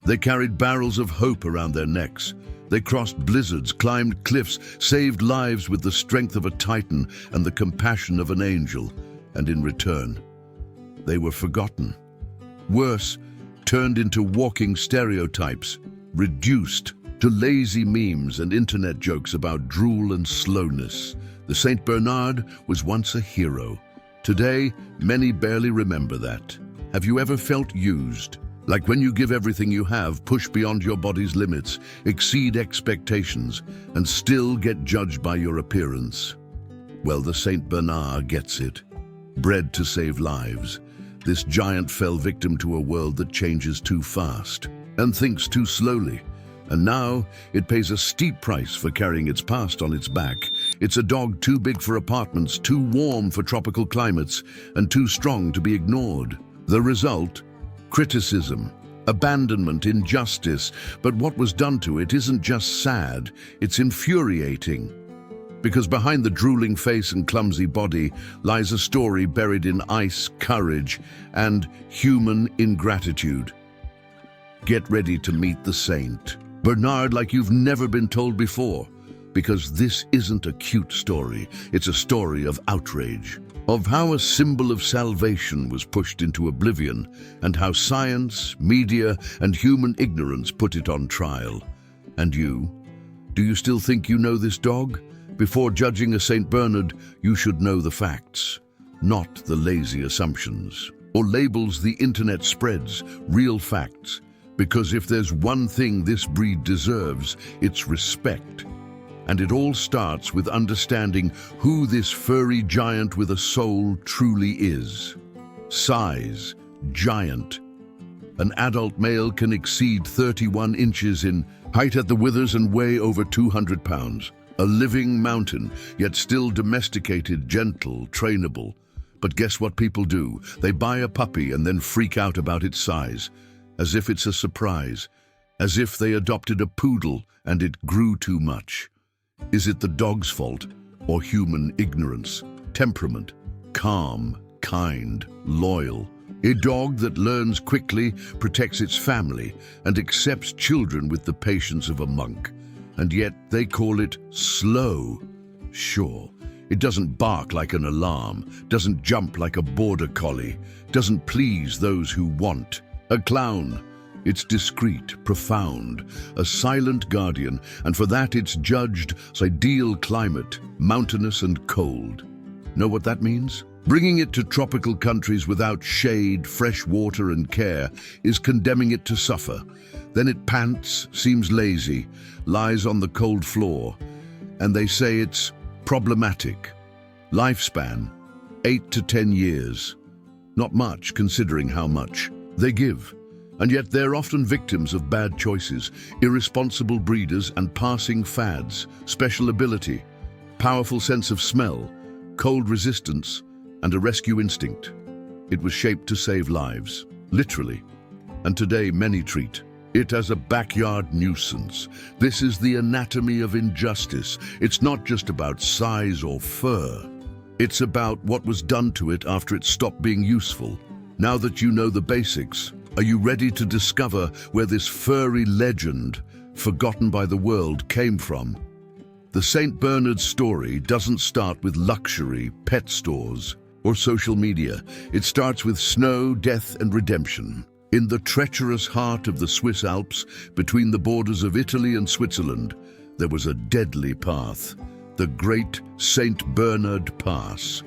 They carried barrels of hope around their necks. They crossed blizzards, climbed cliffs, saved lives with the strength of a titan and the compassion of an angel. And in return, they were forgotten. Worse, turned into walking stereotypes, reduced to lazy memes and internet jokes about drool and slowness. The Saint Bernard was once a hero. Today, many barely remember that. Have you ever felt used? Like when you give everything you have, push beyond your body's limits, exceed expectations, and still get judged by your appearance? Well, the Saint Bernard gets it. Bred to save lives, this giant fell victim to a world that changes too fast and thinks too slowly. And now it pays a steep price for carrying its past on its back. It's a dog too big for apartments, too warm for tropical climates, and too strong to be ignored. The result? Criticism, abandonment, injustice. But what was done to it isn't just sad, it's infuriating. Because behind the drooling face and clumsy body lies a story buried in ice, courage, and human ingratitude. Get ready to meet the Saint Bernard like you've never been told before, because this isn't a cute story, it's a story of outrage, of how a symbol of salvation was pushed into oblivion, and how science, media, and human ignorance put it on trial. And you? Do you still think you know this dog? Before judging a St. Bernard, you should know the facts, not the lazy assumptions, or labels the internet spreads, real facts. Because if there's one thing this breed deserves, it's respect. And it all starts with understanding who this furry giant with a soul truly is. Size, giant. An adult male can exceed 31 inches in height at the withers and weigh over 200 pounds. A living mountain, yet still domesticated, gentle, trainable. But guess what people do? They buy a puppy and then freak out about its size. As if it's a surprise, as if they adopted a poodle and it grew too much. Is it the dog's fault or human ignorance? Temperament, calm, kind, loyal. A dog that learns quickly, protects its family, and accepts children with the patience of a monk. And yet they call it slow. Sure, it doesn't bark like an alarm, doesn't jump like a border collie, doesn't please those who want. A clown. It's discreet, profound, a silent guardian, and for that it's judged as ideal climate, mountainous and cold. Know what that means? Bringing it to tropical countries without shade, fresh water and care is condemning it to suffer. Then it pants, seems lazy, lies on the cold floor, and they say it's problematic. Lifespan, 8 to 10 years. Not much, considering how much they give, and yet they're often victims of bad choices, irresponsible breeders and passing fads, special ability, powerful sense of smell, cold resistance, and a rescue instinct. It was shaped to save lives, literally, and today many treat it as a backyard nuisance. This is the anatomy of injustice. It's not just about size or fur. It's about what was done to it after it stopped being useful. Now that you know the basics, are you ready to discover where this furry legend, forgotten by the world, came from? The St. Bernard story doesn't start with luxury, pet stores, or social media. It starts with snow, death, and redemption. In the treacherous heart of the Swiss Alps, between the borders of Italy and Switzerland, there was a deadly path, the Great St. Bernard Pass.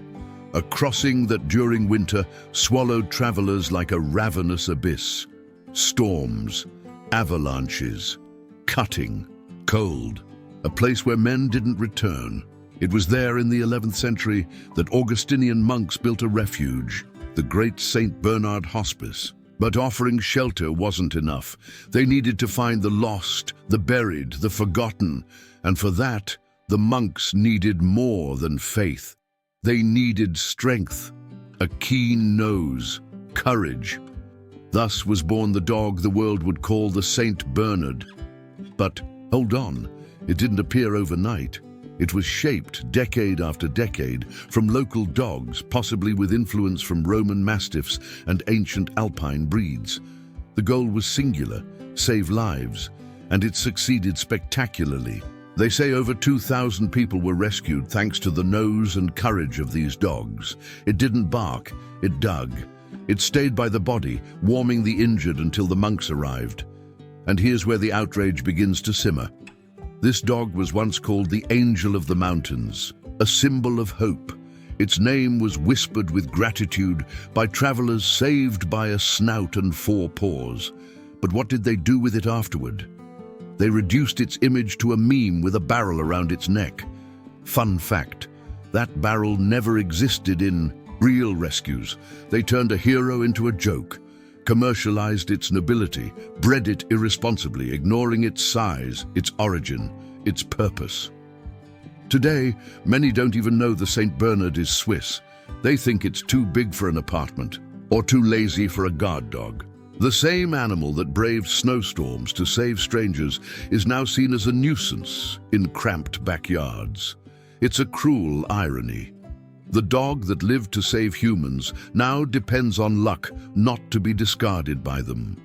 A crossing that during winter swallowed travelers like a ravenous abyss. Storms, avalanches, cutting, cold, a place where men didn't return. It was there in the 11th century that Augustinian monks built a refuge, the Great St. Bernard Hospice. But offering shelter wasn't enough. They needed to find the lost, the buried, the forgotten, and for that, the monks needed more than faith. They needed strength, a keen nose, courage. Thus was born the dog the world would call the Saint Bernard. But hold on, it didn't appear overnight. It was shaped decade after decade from local dogs, possibly with influence from Roman Mastiffs and ancient Alpine breeds. The goal was singular, save lives, and it succeeded spectacularly. They say over 2,000 people were rescued thanks to the nose and courage of these dogs. It didn't bark, it dug. It stayed by the body, warming the injured until the monks arrived. And here's where the outrage begins to simmer. This dog was once called the Angel of the Mountains, a symbol of hope. Its name was whispered with gratitude by travelers saved by a snout and 4 paws. But what did they do with it afterward? They reduced its image to a meme with a barrel around its neck. Fun fact, that barrel never existed in real rescues. They turned a hero into a joke, commercialized its nobility, bred it irresponsibly, ignoring its size, its origin, its purpose. Today, many don't even know the St. Bernard is Swiss. They think it's too big for an apartment or too lazy for a guard dog. The same animal that braved snowstorms to save strangers is now seen as a nuisance in cramped backyards. It's a cruel irony. The dog that lived to save humans now depends on luck not to be discarded by them.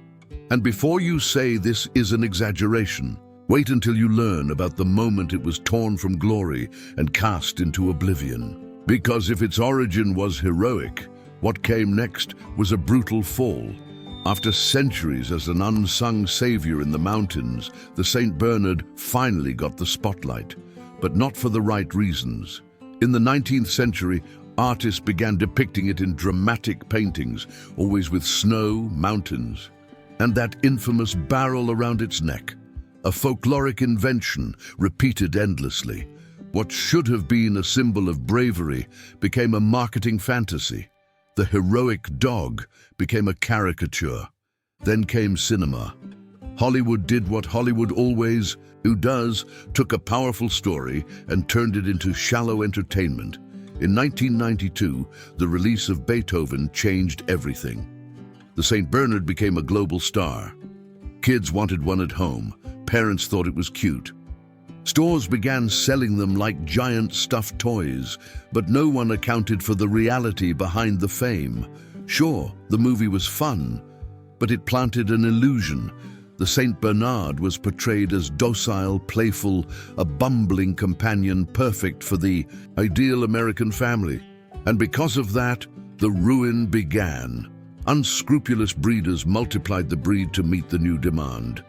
And before you say this is an exaggeration, wait until you learn about the moment it was torn from glory and cast into oblivion. Because if its origin was heroic, what came next was a brutal fall. After centuries as an unsung savior in the mountains, the St. Bernard finally got the spotlight, but not for the right reasons. In the 19th century, artists began depicting it in dramatic paintings, always with snow, mountains, and that infamous barrel around its neck. A folkloric invention repeated endlessly. What should have been a symbol of bravery became a marketing fantasy. The heroic dog became a caricature. Then came cinema. Hollywood did what Hollywood always does, took a powerful story and turned it into shallow entertainment. In 1992, the release of Beethoven changed everything. The St. Bernard became a global star. Kids wanted one at home. Parents thought it was cute. Stores began selling them like giant stuffed toys, but no one accounted for the reality behind the fame. Sure, the movie was fun, but it planted an illusion. The St. Bernard was portrayed as docile, playful, a bumbling companion perfect for the ideal American family. And because of that, the ruin began. Unscrupulous breeders multiplied the breed to meet the new demand.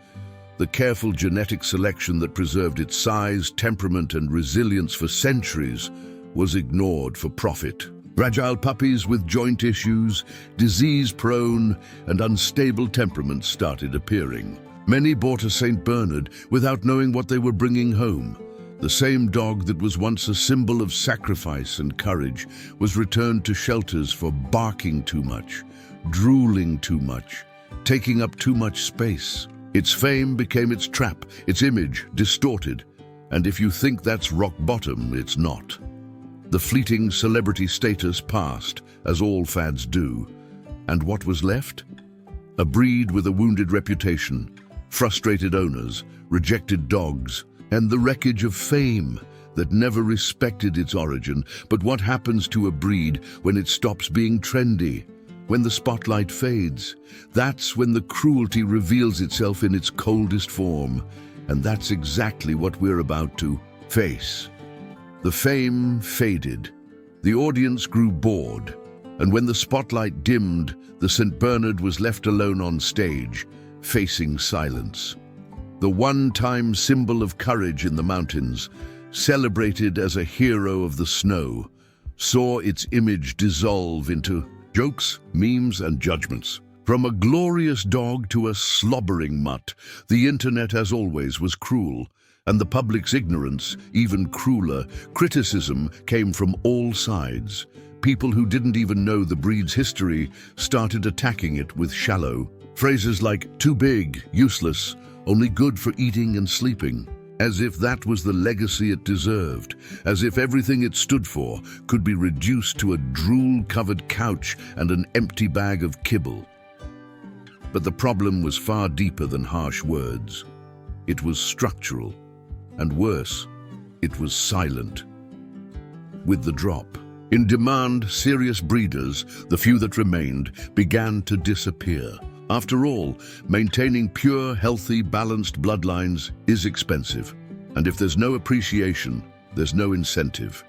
The careful genetic selection that preserved its size, temperament, and resilience for centuries was ignored for profit. Fragile puppies with joint issues, disease-prone, and unstable temperaments started appearing. Many bought a St. Bernard without knowing what they were bringing home. The same dog that was once a symbol of sacrifice and courage was returned to shelters for barking too much, drooling too much, taking up too much space. Its fame became its trap, its image distorted, and if you think that's rock bottom, it's not. The fleeting celebrity status passed, as all fads do. And what was left? A breed with a wounded reputation, frustrated owners, rejected dogs, and the wreckage of fame that never respected its origin. But what happens to a breed when it stops being trendy? When the spotlight fades, that's when the cruelty reveals itself in its coldest form. And that's exactly what we're about to face. The fame faded. The audience grew bored. And when the spotlight dimmed, the St. Bernard was left alone on stage, facing silence. The one-time symbol of courage in the mountains, celebrated as a hero of the snow, saw its image dissolve into jokes, memes, and judgments. From a glorious dog to a slobbering mutt, the internet, as always, was cruel, and the public's ignorance, even crueler. Criticism came from all sides. People who didn't even know the breed's history started attacking it with shallow phrases like too big, useless, only good for eating and sleeping, as if that was the legacy it deserved, as if everything it stood for could be reduced to a drool-covered couch and an empty bag of kibble. But the problem was far deeper than harsh words. It was structural, and worse, it was silent. With the drop in demand, serious breeders, the few that remained, began to disappear. After all, maintaining pure, healthy, balanced bloodlines is expensive. And if there's no appreciation, there's no incentive.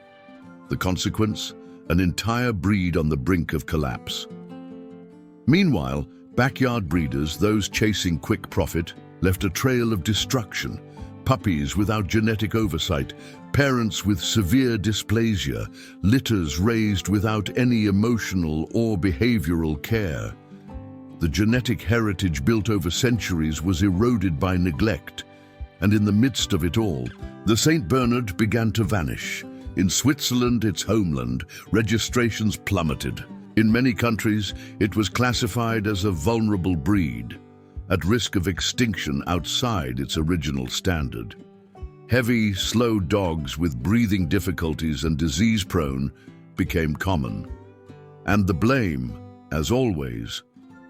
The consequence? An entire breed on the brink of collapse. Meanwhile, backyard breeders, those chasing quick profit, left a trail of destruction. Puppies without genetic oversight, parents with severe dysplasia, litters raised without any emotional or behavioral care. The genetic heritage built over centuries was eroded by neglect, and in the midst of it all, the St. Bernard began to vanish. In Switzerland, its homeland, registrations plummeted. In many countries, it was classified as a vulnerable breed, at risk of extinction outside its original standard. Heavy, slow dogs with breathing difficulties and disease-prone became common. And the blame, as always,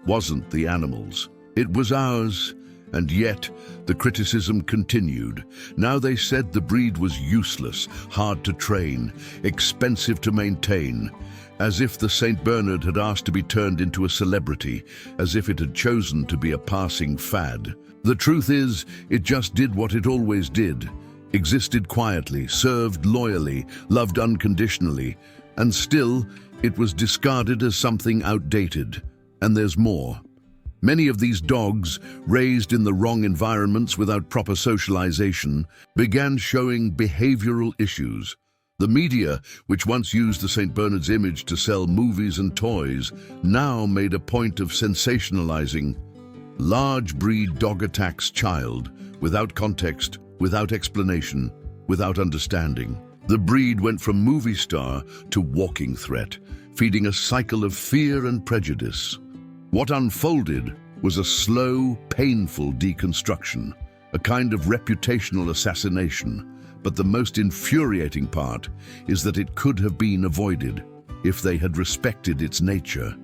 wasn't the animals. It was ours, and yet the criticism continued. Now they said the breed was useless, hard to train, expensive to maintain, as if the St. Bernard had asked to be turned into a celebrity, as if it had chosen to be a passing fad. The truth is, it just did what it always did, existed quietly, served loyally, loved unconditionally, and still it was discarded as something outdated. And there's more. Many of these dogs, raised in the wrong environments without proper socialization, began showing behavioral issues. The media, which once used the St. Bernard's image to sell movies and toys, now made a point of sensationalizing. Large breed dog attacks child, without context, without explanation, without understanding. The breed went from movie star to walking threat, feeding a cycle of fear and prejudice. What unfolded was a slow, painful deconstruction, a kind of reputational assassination. But the most infuriating part is that it could have been avoided if they had respected its nature,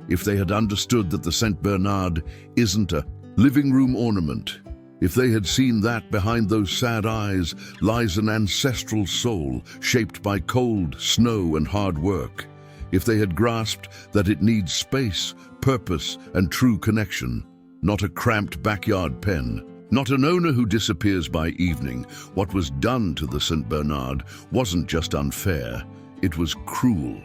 if they had understood that the St. Bernard isn't a living room ornament, if they had seen that behind those sad eyes lies an ancestral soul shaped by cold, snow, and hard work, if they had grasped that it needs space, purpose, and true connection, not a cramped backyard pen. Not an owner who disappears by evening. What was done to the St. Bernard wasn't just unfair, it was cruel.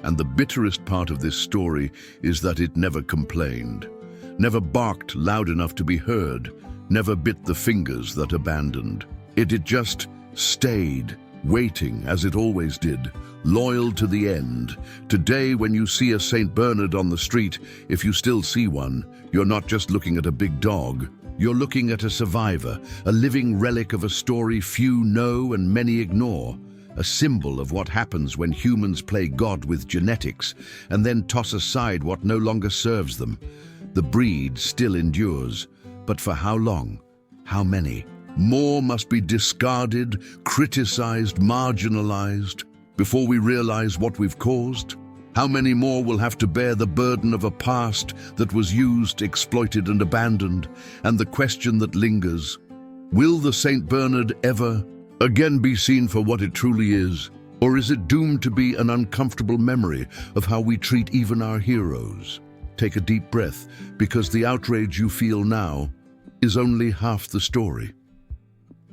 And the bitterest part of this story is that it never complained, never barked loud enough to be heard, never bit the fingers that abandoned. It just stayed, waiting as it always did, loyal to the end. Today, when you see a St. Bernard on the street, if you still see one, you're not just looking at a big dog. You're looking at a survivor, a living relic of a story few know and many ignore, a symbol of what happens when humans play God with genetics and then toss aside what no longer serves them. The breed still endures, but for how long? How many? More must be discarded, criticized, marginalized, before we realize what we've caused. How many more will have to bear the burden of a past that was used, exploited, and abandoned? And the question that lingers, will the St. Bernard ever again be seen for what it truly is? Or is it doomed to be an uncomfortable memory of how we treat even our heroes? Take a deep breath, because the outrage you feel now is only half the story.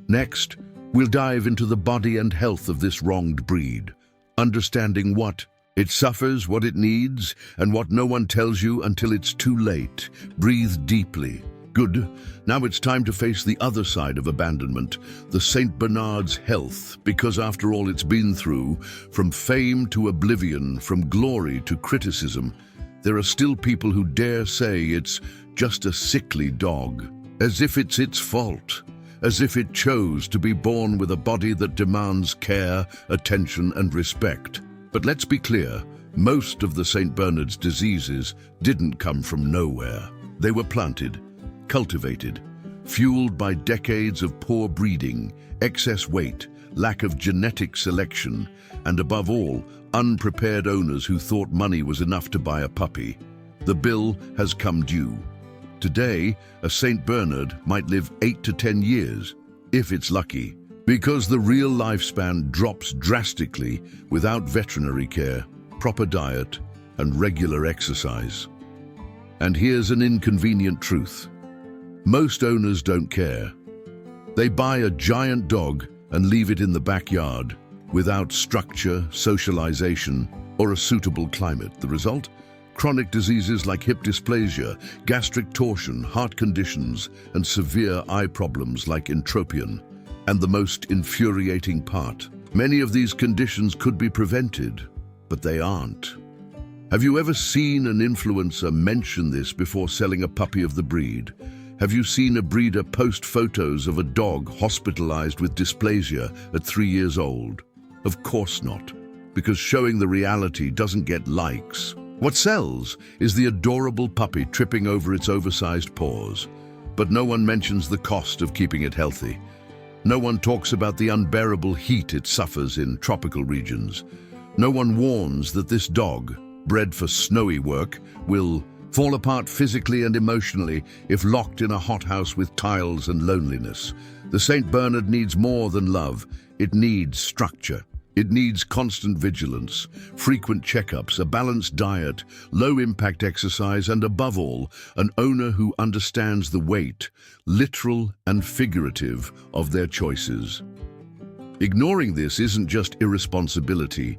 Next, we'll dive into the body and health of this wronged breed, understanding what it suffers, what it needs, and what no one tells you until it's too late. Breathe deeply. Good. Now it's time to face the other side of abandonment, the St. Bernard's health, because after all it's been through, from fame to oblivion, from glory to criticism, there are still people who dare say it's just a sickly dog, as if it's its fault, as if it chose to be born with a body that demands care, attention, and respect. But let's be clear, most of the St. Bernard's diseases didn't come from nowhere. They were planted, cultivated, fueled by decades of poor breeding, excess weight, lack of genetic selection, and above all, unprepared owners who thought money was enough to buy a puppy. The bill has come due. Today, a St. Bernard might live 8 to 10 years, if it's lucky, because the real lifespan drops drastically without veterinary care, proper diet, and regular exercise. And here's an inconvenient truth. Most owners don't care. They buy a giant dog and leave it in the backyard without structure, socialization, or a suitable climate. The result? Chronic diseases like hip dysplasia, gastric torsion, heart conditions, and severe eye problems like entropion. And the most infuriating part, many of these conditions could be prevented, but they aren't. Have you ever seen an influencer mention this before selling a puppy of the breed? Have you seen a breeder post photos of a dog hospitalized with dysplasia at 3 years old? Of course not, because showing the reality doesn't get likes. What sells is the adorable puppy tripping over its oversized paws, but no one mentions the cost of keeping it healthy. No one talks about the unbearable heat it suffers in tropical regions. No one warns that this dog, bred for snowy work, will fall apart physically and emotionally if locked in a hothouse with tiles and loneliness. The St. Bernard needs more than love. It needs structure. It needs constant vigilance, frequent checkups, a balanced diet, low-impact exercise, and above all, an owner who understands the weight, literal and figurative, of their choices. Ignoring this isn't just irresponsibility,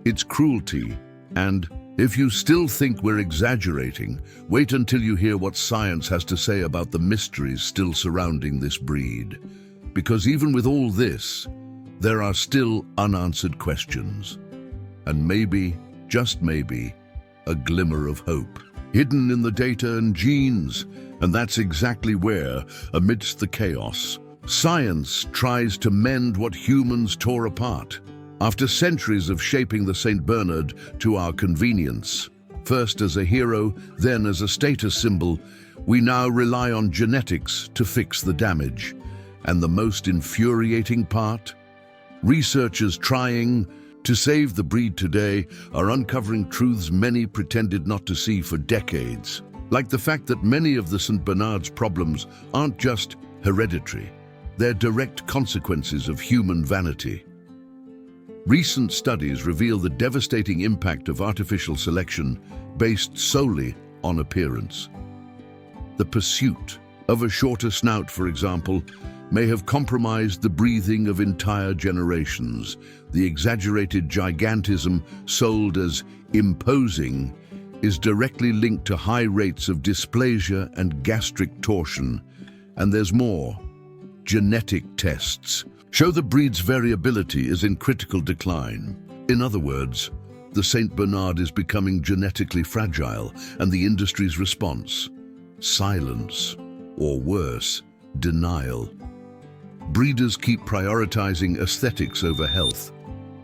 it's cruelty. And if you still think we're exaggerating, wait until you hear what science has to say about the mysteries still surrounding this breed. Because even with all this, there are still unanswered questions. And maybe, just maybe, a glimmer of hope, hidden in the data and genes. And that's exactly where, amidst the chaos, science tries to mend what humans tore apart. After centuries of shaping the St. Bernard to our convenience, first as a hero, then as a status symbol, we now rely on genetics to fix the damage. And the most infuriating part? Researchers trying to save the breed today are uncovering truths many pretended not to see for decades. Like the fact that many of the St. Bernard's problems aren't just hereditary, they're direct consequences of human vanity. Recent studies reveal the devastating impact of artificial selection based solely on appearance. The pursuit of a shorter snout, for example, may have compromised the breathing of entire generations. The exaggerated gigantism sold as imposing is directly linked to high rates of dysplasia and gastric torsion. And there's more. Genetic tests show the breed's variability is in critical decline. In other words, the St. Bernard is becoming genetically fragile, and the industry's response? Silence, or worse, denial. Breeders keep prioritizing aesthetics over health.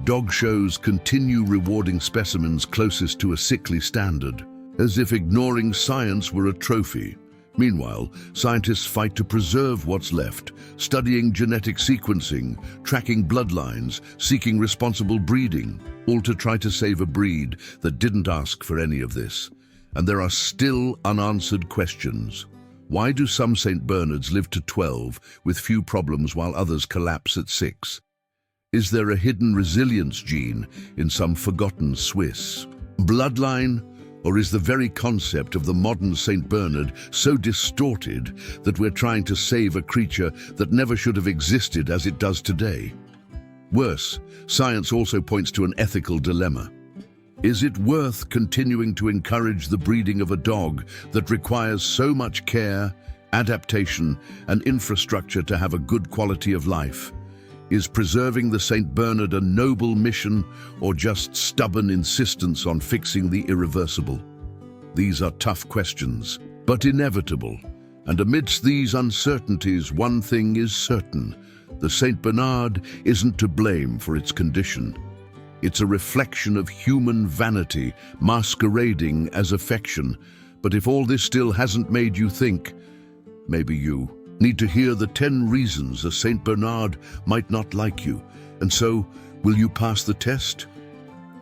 Dog shows continue rewarding specimens closest to a sickly standard, as if ignoring science were a trophy. Meanwhile, scientists fight to preserve what's left, studying genetic sequencing, tracking bloodlines, seeking responsible breeding, all to try to save a breed that didn't ask for any of this. And there are still unanswered questions. Why do some St. Bernards live to 12 with few problems while others collapse at 6? Is there a hidden resilience gene in some forgotten Swiss bloodline? Or is the very concept of the modern St. Bernard so distorted that we're trying to save a creature that never should have existed as it does today? Worse, science also points to an ethical dilemma. Is it worth continuing to encourage the breeding of a dog that requires so much care, adaptation, and infrastructure to have a good quality of life? Is preserving the St. Bernard a noble mission, or just stubborn insistence on fixing the irreversible? These are tough questions, but inevitable. And amidst these uncertainties, one thing is certain. The St. Bernard isn't to blame for its condition. It's a reflection of human vanity masquerading as affection. But if all this still hasn't made you think, maybe you need to hear the 10 reasons a St. Bernard might not like you. And so, will you pass the test?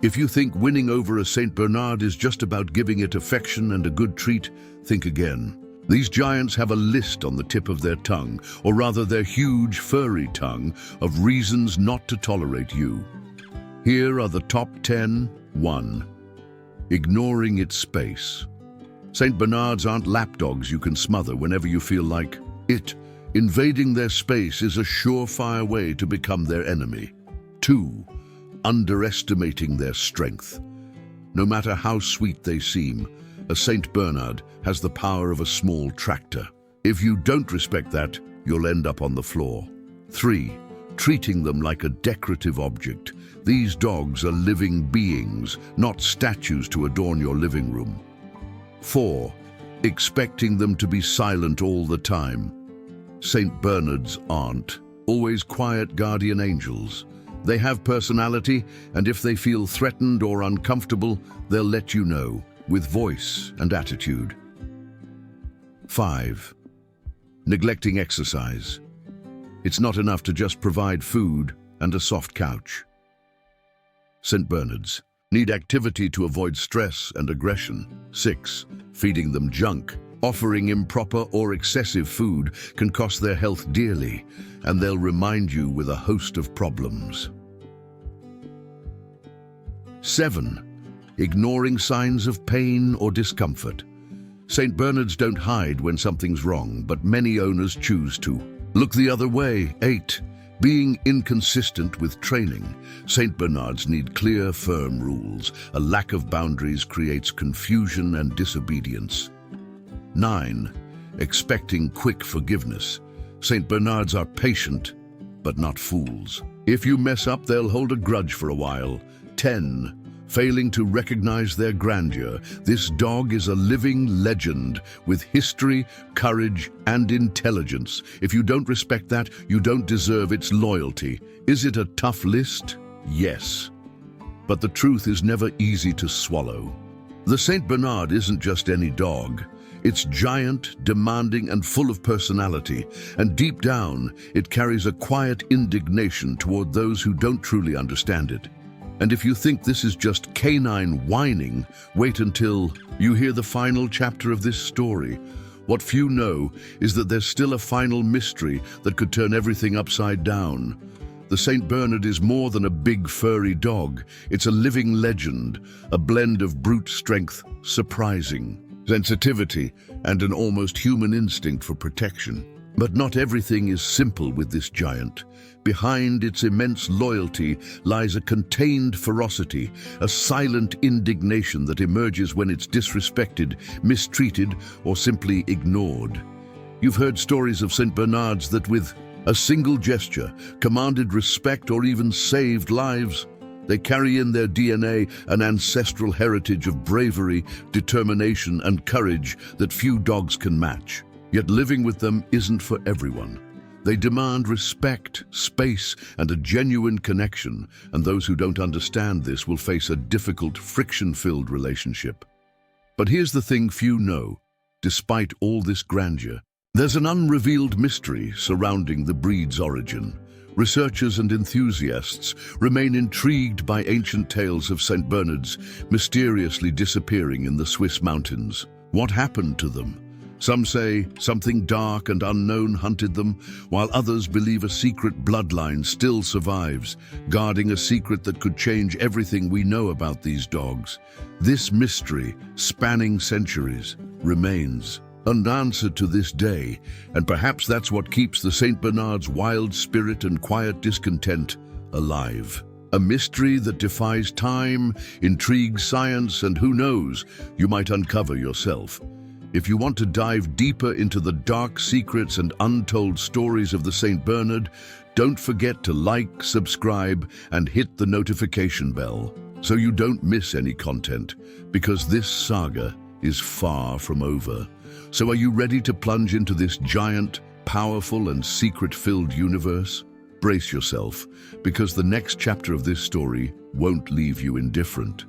If you think winning over a St. Bernard is just about giving it affection and a good treat, think again. These giants have a list on the tip of their tongue, or rather their huge furry tongue, of reasons not to tolerate you. Here are the top 10. 1. Ignoring its space. St. Bernards aren't lapdogs you can smother whenever you feel like it. Invading their space is a surefire way to become their enemy. 2. Underestimating their strength. No matter how sweet they seem, a St. Bernard has the power of a small tractor. If you don't respect that, you'll end up on the floor. 3. Treating them like a decorative object. These dogs are living beings, not statues to adorn your living room. 4. Expecting them to be silent all the time. St. Bernards aren't always quiet guardian angels. They have personality, and if they feel threatened or uncomfortable, they'll let you know, with voice and attitude. 5. Neglecting exercise. It's not enough to just provide food and a soft couch. St. Bernards need activity to avoid stress and aggression. 6. Feeding them junk. Offering improper or excessive food can cost their health dearly, and they'll remind you with a host of problems. 7. Ignoring signs of pain or discomfort. St. Bernards don't hide when something's wrong, but many owners choose to look the other way. 8. Being inconsistent with training. St. Bernards need clear, firm rules. A lack of boundaries creates confusion and disobedience. 9. Expecting quick forgiveness. St. Bernards are patient, but not fools. If you mess up, they'll hold a grudge for a while. 10. Failing to recognize their grandeur. This dog is a living legend with history, courage, and intelligence. If you don't respect that, you don't deserve its loyalty. Is it a tough list? Yes. But the truth is never easy to swallow. The St. Bernard isn't just any dog. It's giant, demanding, and full of personality, and deep down, it carries a quiet indignation toward those who don't truly understand it. And if you think this is just canine whining, wait until you hear the final chapter of this story. What few know is that there's still a final mystery that could turn everything upside down. The St. Bernard is more than a big furry dog. It's a living legend, a blend of brute strength, surprising sensitivity, and an almost human instinct for protection. But not everything is simple with this giant. Behind its immense loyalty lies a contained ferocity, a silent indignation that emerges when it's disrespected, mistreated, or simply ignored. You've heard stories of St. Bernards that with a single gesture commanded respect or even saved lives. They carry in their DNA an ancestral heritage of bravery, determination, and courage that few dogs can match. Yet living with them isn't for everyone. They demand respect, space, and a genuine connection, and those who don't understand this will face a difficult, friction-filled relationship. But here's the thing few know. Despite all this grandeur, there's an unrevealed mystery surrounding the breed's origin. Researchers and enthusiasts remain intrigued by ancient tales of St. Bernards mysteriously disappearing in the Swiss mountains. What happened to them? Some say something dark and unknown hunted them, while others believe a secret bloodline still survives, guarding a secret that could change everything we know about these dogs. This mystery, spanning centuries, remains unanswered to this day, and perhaps that's what keeps the St. Bernard's wild spirit and quiet discontent alive. A mystery that defies time, intrigues science, and who knows, you might uncover yourself. If you want to dive deeper into the dark secrets and untold stories of the St. Bernard, don't forget to like, subscribe, and hit the notification bell so you don't miss any content, because this saga is far from over. So are you ready to plunge into this giant, powerful, and secret-filled universe? Brace yourself, because the next chapter of this story won't leave you indifferent.